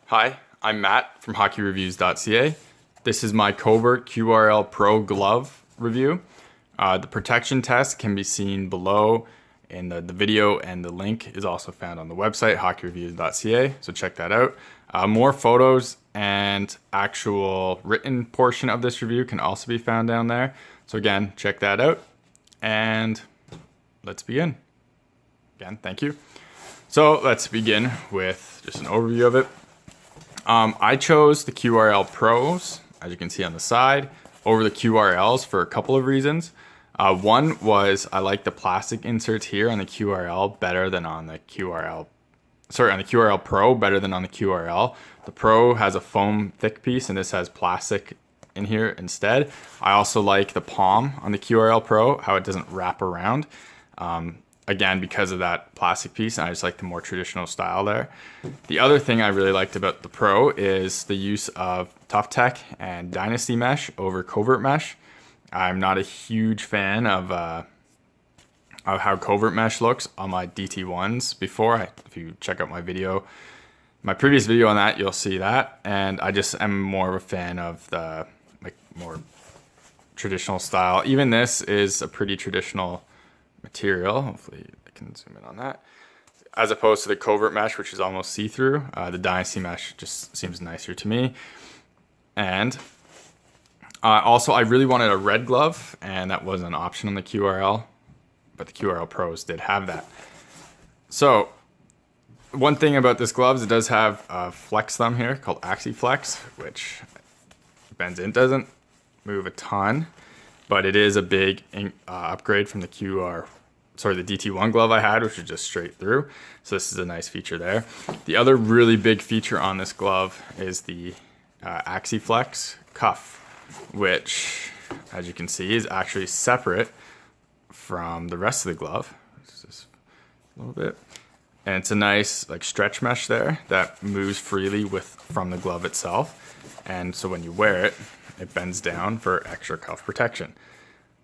Hi, I'm Matt from hockeyreviews.ca. This is my Covert QRL Pro glove review. The protection test can be seen below in the video, and the link is also found on the website, hockeyreviews.ca, so check that out. More photos and actual written portion of this review can also be found down there. So again, check that out, and let's begin. Again, thank you. So let's begin with just an overview of it. I chose the QRL Pros, as you can see on the side, over the QRLs for a couple of reasons. One was I like the plastic inserts here on the QRL better than on the QRL Pro better than on the QRL. The Pro has a foam thick piece and this has plastic in here instead. I also like the palm on the QRL Pro, how it doesn't wrap around. Again, because of that plastic piece, and I just like the more traditional style there. The other thing I really liked about the Pro is the use of Tough Tech and Dynasty Mesh over Covert Mesh. I'm not a huge fan of how Covert Mesh looks on my DT1s before. If you check out my previous video on that, you'll see that. And I just am more of a fan of the more traditional style. Even this is a pretty traditional material. Hopefully I can zoom in on that. As opposed to the Covert Mesh, which is almost see-through. The Dynasty Mesh just seems nicer to me. And also I really wanted a red glove, and that wasn't an option on the QRL, but the QRL Pros did have that. So one thing about this glove is it does have a flex thumb here called AxiFlex, which bends in, doesn't move a ton, but it is a big upgrade from the DT1 glove I had, which is just straight through. So this is a nice feature there. The other really big feature on this glove is the AxiFlex cuff, which, as you can see, is actually separate from the rest of the glove. Just a little bit. And it's a nice stretch mesh there that moves freely from the glove itself. And so when you wear it, it bends down for extra cuff protection.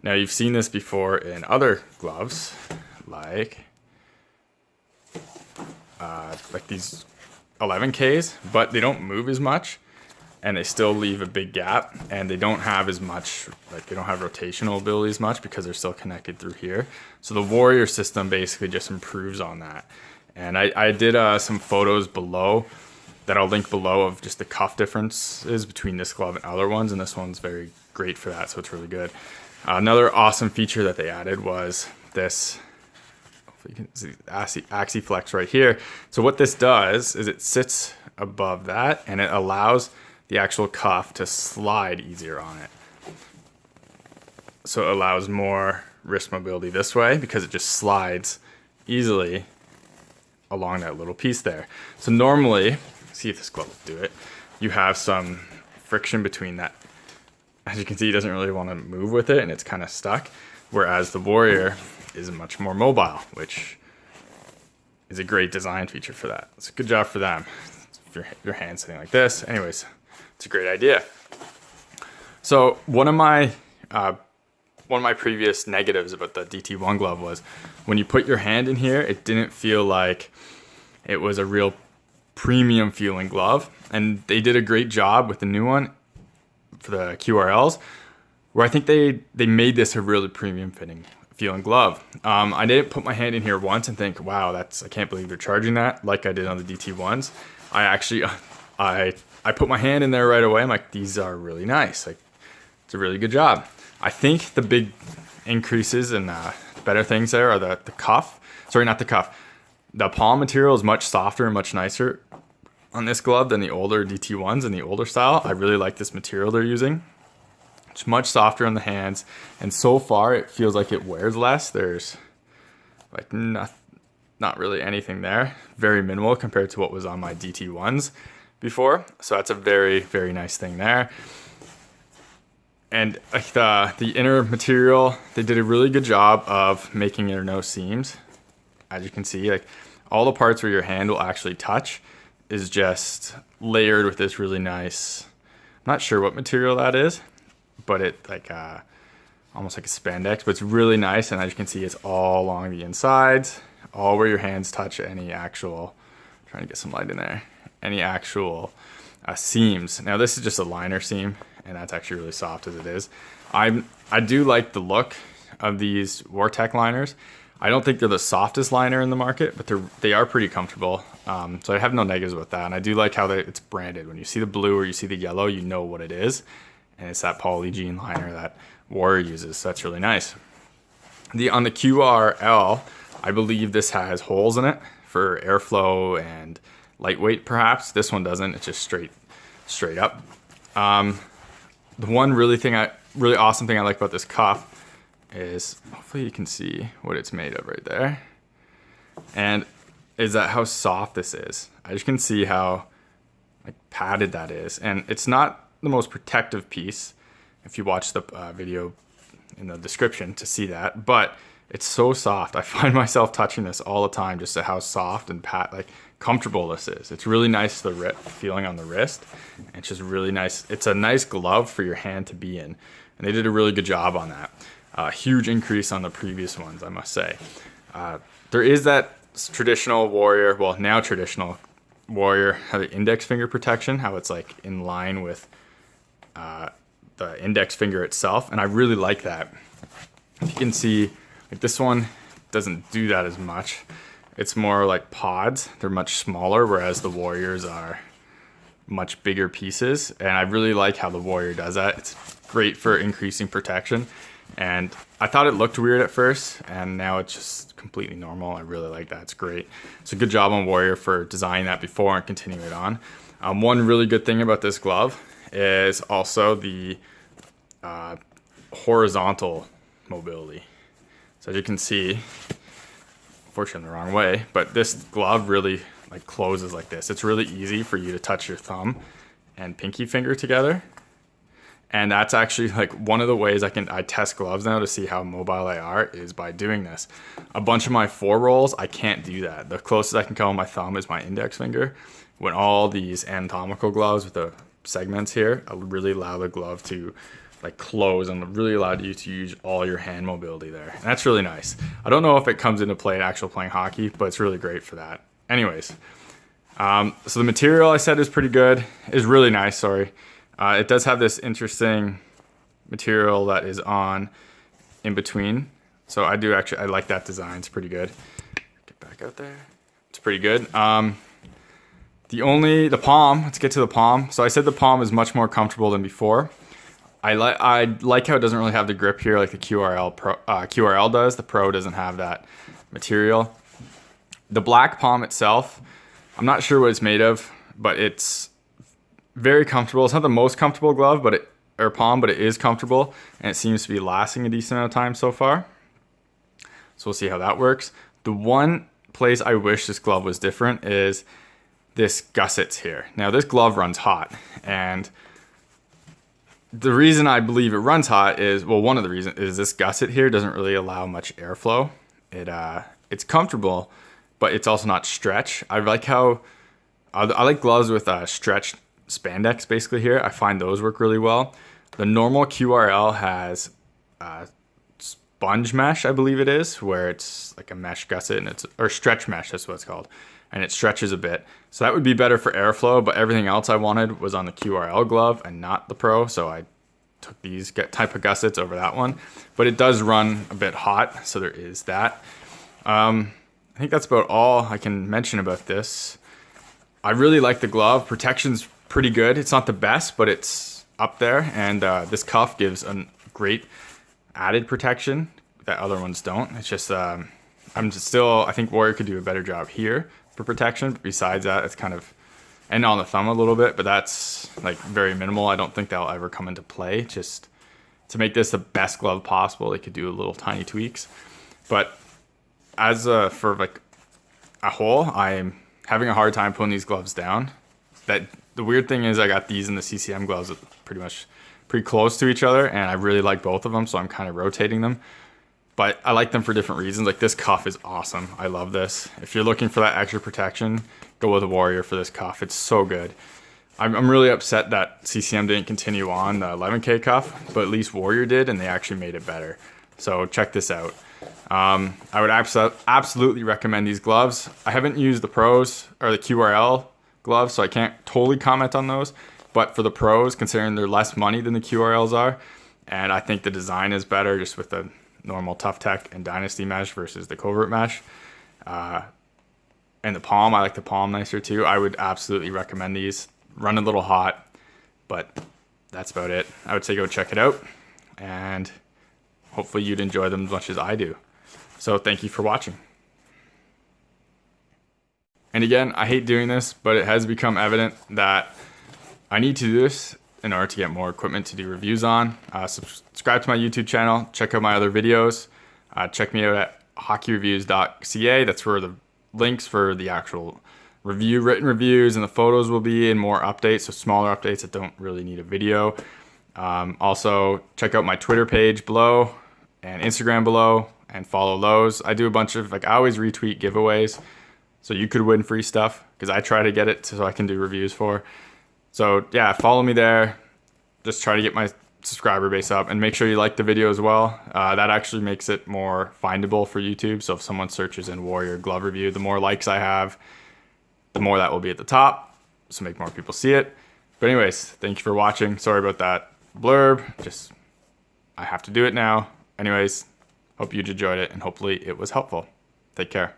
Now you've seen this before in other gloves, like these 11Ks, but they don't move as much, and they still leave a big gap, and they don't have as much, they don't have rotational ability as much because they're still connected through here. So the Warrior system basically just improves on that. And I did some photos below that I'll link below of just the cuff differences between this glove and other ones, and this one's very great for that, so it's really good. Another awesome feature that they added was this, hopefully you can see AxiFlex right here. So what this does is it sits above that, and it allows the actual cuff to slide easier on it. So it allows more wrist mobility this way because it just slides easily along that little piece there. So normally, see if this glove will do it, you have some friction between that. As you can see, it doesn't really want to move with it, and it's kind of stuck, whereas the Warrior is much more mobile, which is a great design feature for that. It's a good job for them. If your hand's sitting like this. Anyways, it's a great idea. So one of my previous negatives about the DT1 glove was when you put your hand in here, it didn't feel like it was a real premium feeling glove. And they did a great job with the new one for the QRLs, where I think they made this a really premium feeling glove. I didn't put my hand in here once and think, wow, I can't believe they're charging that, like I did on the DT1s. I actually, I put my hand in there right away. I'm like, these are really nice. It's a really good job. I think the big increases and better things there are the cuff. Sorry, not the cuff. The palm material is much softer and much nicer on this glove than the older DT1s and the older style. I really like this material they're using. It's much softer on the hands, and so far it feels like it wears less. There's not really anything there. Very minimal compared to what was on my DT1s before. So that's a very, very nice thing there. And the inner material, they did a really good job of making there no seams. As you can see, all the parts where your hand will actually touch is just layered with this really nice, I'm not sure what material that is, but it almost like a spandex, but it's really nice. And as you can see, it's all along the insides, all where your hands touch any actual, trying to get some light in there, any actual seams. Now this is just a liner seam, and that's actually really soft as it is. I do like the look of these Vortec liners. I don't think they're the softest liner in the market, but they are pretty comfortable. So I have no negatives with that. And I do like how it's branded. When you see the blue or you see the yellow, you know what it is. And it's that Polygene liner that Warrior uses. So that's really nice. On the QRL, I believe this has holes in it for airflow and lightweight perhaps. This one doesn't. It's just straight up. The one really awesome thing I like about this cuff is, hopefully you can see what it's made of right there, and is that how soft this is. I just can see how like padded that is, and it's not the most protective piece if you watch the video in the description to see that, but it's so soft. I find myself touching this all the time just to how soft and comfortable this is. It's really nice, the feeling on the wrist. It's just really nice. It's a nice glove for your hand to be in, and they did a really good job on that. Huge increase on the previous ones, I must say. There is that traditional Warrior, well, now traditional Warrior, the index finger protection, how it's like in line with the index finger itself, and I really like that. You can see, like, this one doesn't do that as much. It's more like pods. They're much smaller, whereas the Warriors are much bigger pieces, and I really like how the Warrior does that. It's great for increasing protection. And I thought it looked weird at first, and now it's just completely normal. I really like that. It's great. So good job on Warrior for designing that before and continuing it on. One really good thing about this glove is also the horizontal mobility. So as you can see, unfortunately the wrong way, but this glove really like closes like this. It's really easy for you to touch your thumb and pinky finger together. And that's actually like one of the ways I test gloves now to see how mobile they are is by doing this. A bunch of my 4 rolls, I can't do that. The closest I can come with my thumb is my index finger. When all these anatomical gloves with the segments here, I really allow the glove to like close and really allowed you to use all your hand mobility there. And that's really nice. I don't know if it comes into play in actual playing hockey, but it's really great for that. Anyways, so the material I said is pretty good, is really nice, sorry. It does have this interesting material that is on in between. So I like that design. It's pretty good. Get back out there. It's pretty good. The palm, let's get to the palm. So I said the palm is much more comfortable than before. I like how it doesn't really have the grip here like the QRL does. The Pro doesn't have that material. The black palm itself, I'm not sure what it's made of, but it's very comfortable. It's not the most comfortable glove, or palm, but it is comfortable, and it seems to be lasting a decent amount of time so far. So we'll see how that works. The one place I wish this glove was different is this gussets here. Now this glove runs hot, and the reason I believe it runs hot is, well, one of the reasons is this gusset here doesn't really allow much airflow. It's comfortable, but it's also not stretch. I like gloves with stretch spandex basically here. I find those work really well. The normal QRL has sponge mesh, I believe it is, where it's like a mesh gusset, or stretch mesh, that's what it's called, and it stretches a bit. So that would be better for airflow, but everything else I wanted was on the QRL glove and not the Pro, so I took these type of gussets over that one. But it does run a bit hot, so there is that. I think that's about all I can mention about this. I really like the glove. Protection's pretty good. It's not the best, but it's up there, and this cuff gives a great added protection that other ones don't. It's just I think Warrior could do a better job here for protection, but besides that, it's kind of, and on the thumb a little bit, but that's like very minimal. I don't think that'll ever come into play. Just to make this the best glove possible, they could do a little tiny tweaks. But as for like a whole, I'm having a hard time putting these gloves down. The weird thing is I got these in the CCM gloves pretty close to each other, and I really like both of them, so I'm kind of rotating them. But I like them for different reasons. Like this cuff is awesome. I love this. If you're looking for that extra protection, go with a Warrior for this cuff. It's so good. I'm really upset that CCM didn't continue on the 11K cuff, but at least Warrior did, and they actually made it better. So check this out. I would absolutely recommend these gloves. I haven't used the Pros or the QRL gloves, so I can't totally comment on those. But for the pros, considering they're less money than the QRLs are, and I think the design is better just with the normal Tough Tech and Dynasty mesh versus the Covert mesh. And the palm, I like the palm nicer too. I would absolutely recommend these. Run a little hot, but that's about it. I would say go check it out, and hopefully you'd enjoy them as much as I do. So thank you for watching. And again, I hate doing this, but it has become evident that I need to do this in order to get more equipment to do reviews on. Subscribe to my YouTube channel, check out my other videos. Check me out at hockeyreviews.ca. That's where the links for the actual written reviews and the photos will be, and more updates, so smaller updates that don't really need a video. Also, check out my Twitter page below and Instagram below and follow those. I do a bunch of, I always retweet giveaways, so you could win free stuff because I try to get it so I can do reviews for. So yeah, follow me there. Just try to get my subscriber base up, and make sure you like the video as well. That actually makes it more findable for YouTube. So if someone searches in Warrior glove review, the more likes I have, the more that will be at the top, so make more people see it. But anyways, thank you for watching. Sorry about that blurb, just I have to do it now. Anyways, hope you enjoyed it, and hopefully it was helpful. Take care.